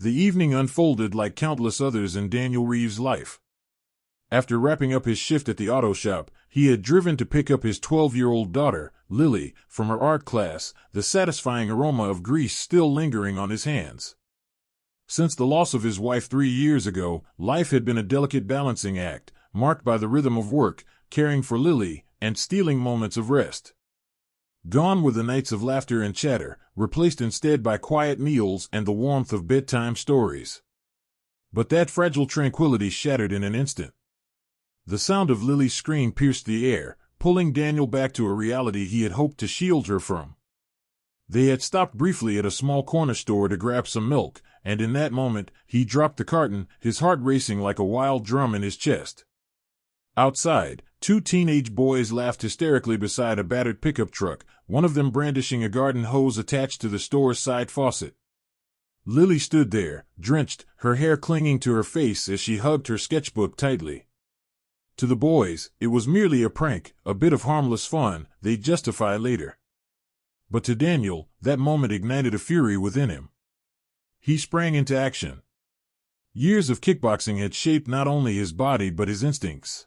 The evening unfolded like countless others in Daniel Reeves' life. After wrapping up his shift at the auto shop, he had driven to pick up his 12-year-old daughter, Lily, from her art class, the satisfying aroma of grease still lingering on his hands. Since the loss of his wife 3 years ago, life had been a delicate balancing act, marked by the rhythm of work, caring for Lily, and stealing moments of rest. Gone were the nights of laughter and chatter, replaced instead by quiet meals and the warmth of bedtime stories. But that fragile tranquility shattered in an instant. The sound of Lily's scream pierced the air, pulling Daniel back to a reality he had hoped to shield her from. They had stopped briefly at a small corner store to grab some milk, and in that moment, he dropped the carton, his heart racing like a wild drum in his chest. Outside, 2 teenage boys laughed hysterically beside a battered pickup truck, one of them brandishing a garden hose attached to the store's side faucet. Lily stood there, drenched, her hair clinging to her face as she hugged her sketchbook tightly. To the boys, it was merely a prank, a bit of harmless fun, they'd justify later. But to Daniel, that moment ignited a fury within him. He sprang into action. Years of kickboxing had shaped not only his body but his instincts.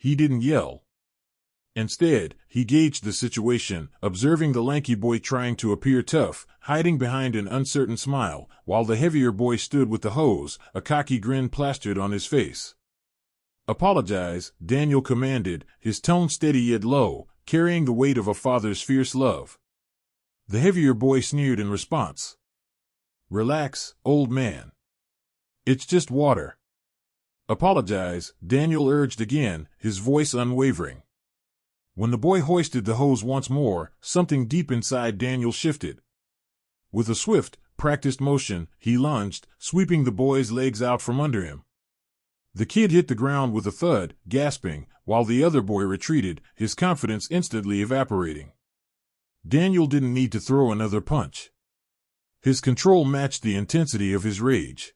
He didn't yell. Instead, he gauged the situation, observing the lanky boy trying to appear tough, hiding behind an uncertain smile, while the heavier boy stood with the hose, a cocky grin plastered on his face. "Apologize," Daniel commanded, his tone steady yet low, carrying the weight of a father's fierce love. The heavier boy sneered in response. "Relax, old man. It's just water." "Apologize," Daniel urged again, his voice unwavering. When the boy hoisted the hose once more, something deep inside Daniel shifted. With a swift, practiced motion, he lunged, sweeping the boy's legs out from under him. The kid hit the ground with a thud, gasping, while the other boy retreated, his confidence instantly evaporating. Daniel didn't need to throw another punch. His control matched the intensity of his rage.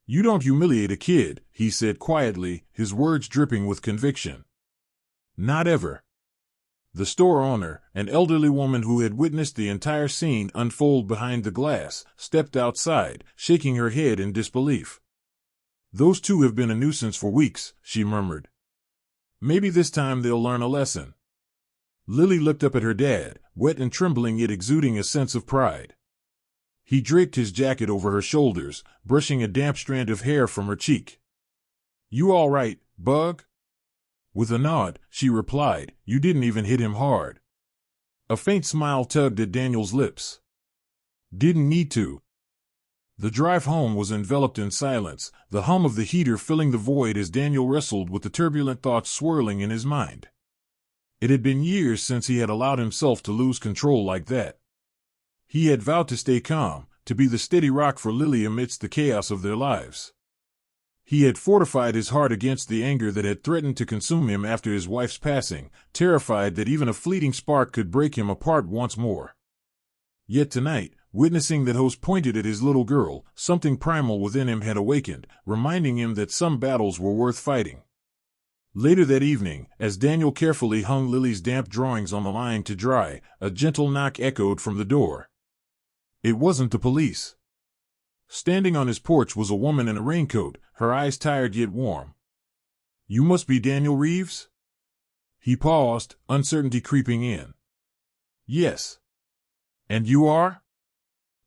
"You don't humiliate a kid," he said quietly, his words dripping with conviction. "Not ever." The store owner, an elderly woman who had witnessed the entire scene unfold behind the glass, stepped outside, shaking her head in disbelief. "Those 2 have been a nuisance for weeks," she murmured. "Maybe this time they'll learn a lesson." Lily looked up at her dad, wet and trembling yet exuding a sense of pride. He draped his jacket over her shoulders, brushing a damp strand of hair from her cheek. "You all right, Bug?" With a nod, she replied, "You didn't even hit him hard." A faint smile tugged at Daniel's lips. "Didn't need to." The drive home was enveloped in silence, the hum of the heater filling the void as Daniel wrestled with the turbulent thoughts swirling in his mind. It had been years since he had allowed himself to lose control like that. He had vowed to stay calm, to be the steady rock for Lily amidst the chaos of their lives. He had fortified his heart against the anger that had threatened to consume him after his wife's passing, terrified that even a fleeting spark could break him apart once more. Yet tonight, witnessing that hose pointed at his little girl, something primal within him had awakened, reminding him that some battles were worth fighting. Later that evening, as Daniel carefully hung Lily's damp drawings on the line to dry, a gentle knock echoed from the door. It wasn't the police. Standing on his porch was a woman in a raincoat, her eyes tired yet warm. "You must be Daniel Reeves?" He paused, uncertainty creeping in. "Yes." "And you are?"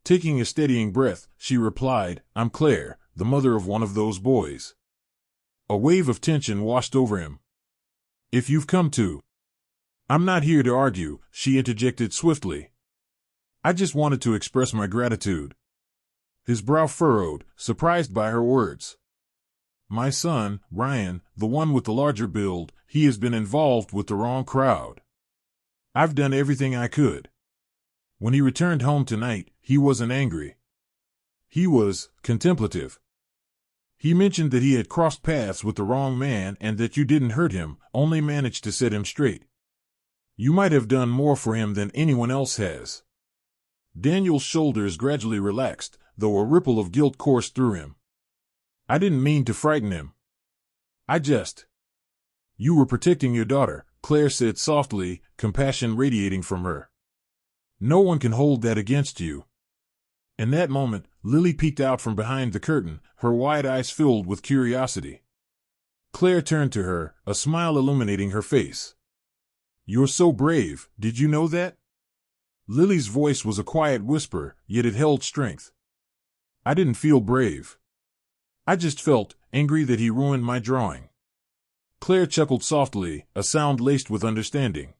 Taking a steadying breath, she replied, "I'm Claire, the mother of one of those boys." A wave of tension washed over him. "If you've come to—" "I'm not here to argue," she interjected swiftly. "I just wanted to express my gratitude." His brow furrowed, surprised by her words. "My son, Ryan, the one with the larger build, he has been involved with the wrong crowd. I've done everything I could." When he returned home tonight, he wasn't angry. He was contemplative. He mentioned that he had crossed paths with the wrong man and that you didn't hurt him, only managed to set him straight. "You might have done more for him than anyone else has." Daniel's shoulders gradually relaxed, though a ripple of guilt coursed through him. "I didn't mean to frighten him. I just—" "You were protecting your daughter," Claire said softly, compassion radiating from her. "No one can hold that against you." In that moment, Lily peeked out from behind the curtain, her wide eyes filled with curiosity. Claire turned to her, a smile illuminating her face. "You're so brave, did you know that?" Lily's voice was a quiet whisper, yet it held strength. "I didn't feel brave. I just felt angry that he ruined my drawing." Claire chuckled softly, a sound laced with understanding.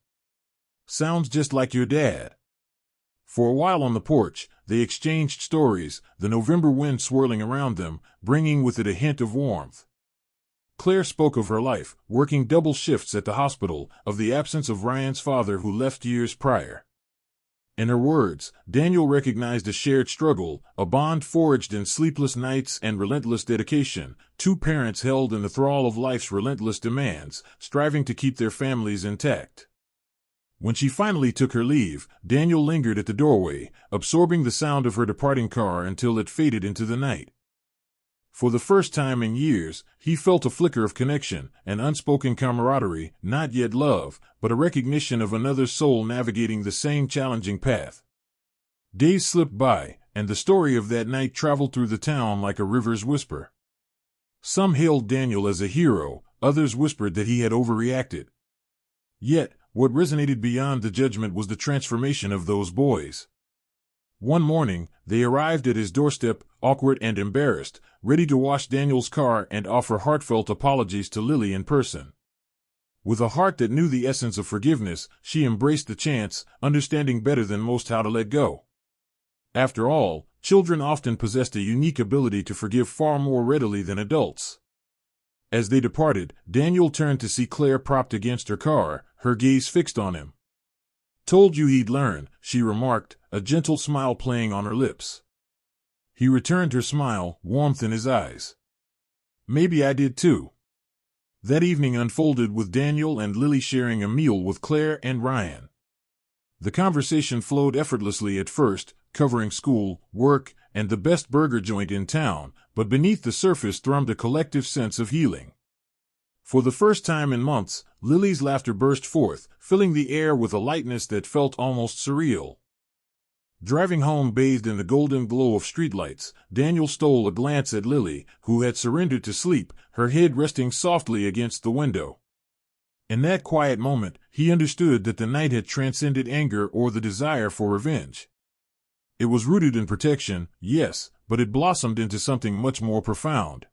"Sounds just like your dad." For a while on the porch, they exchanged stories, the November wind swirling around them, bringing with it a hint of warmth. Claire spoke of her life, working double shifts at the hospital, of the absence of Ryan's father who left years prior. In her words, Daniel recognized a shared struggle, a bond forged in sleepless nights and relentless dedication, two parents held in the thrall of life's relentless demands, striving to keep their families intact. When she finally took her leave, Daniel lingered at the doorway, absorbing the sound of her departing car until it faded into the night. For the first time in years, he felt a flicker of connection, an unspoken camaraderie, not yet love, but a recognition of another soul navigating the same challenging path. Days slipped by, and the story of that night traveled through the town like a river's whisper. Some hailed Daniel as a hero, others whispered that he had overreacted. Yet, what resonated beyond the judgment was the transformation of those boys. One morning, they arrived at his doorstep, awkward and embarrassed, ready to wash Daniel's car and offer heartfelt apologies to Lily in person. With a heart that knew the essence of forgiveness, she embraced the chance, understanding better than most how to let go. After all, children often possessed a unique ability to forgive far more readily than adults. As they departed, Daniel turned to see Claire propped against her car, her gaze fixed on him. "Told you he'd learn," she remarked, a gentle smile playing on her lips. He returned her smile, warmth in his eyes. "Maybe I did too." That evening unfolded with Daniel and Lily sharing a meal with Claire and Ryan. The conversation flowed effortlessly at first, covering school, work, and the best burger joint in town, but beneath the surface thrummed a collective sense of healing. For the first time in months, Lily's laughter burst forth, filling the air with a lightness that felt almost surreal. Driving home bathed in the golden glow of streetlights, Daniel stole a glance at Lily, who had surrendered to sleep, her head resting softly against the window. In that quiet moment, he understood that the night had transcended anger or the desire for revenge. It was rooted in protection, yes, but it blossomed into something much more profound.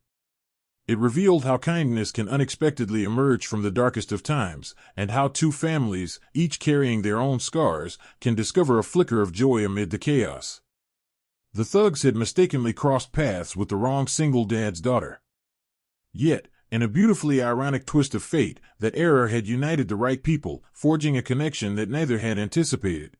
It revealed how kindness can unexpectedly emerge from the darkest of times, and how two families, each carrying their own scars, can discover a flicker of joy amid the chaos. The thugs had mistakenly crossed paths with the wrong single dad's daughter. Yet, in a beautifully ironic twist of fate, that error had united the right people, forging a connection that neither had anticipated.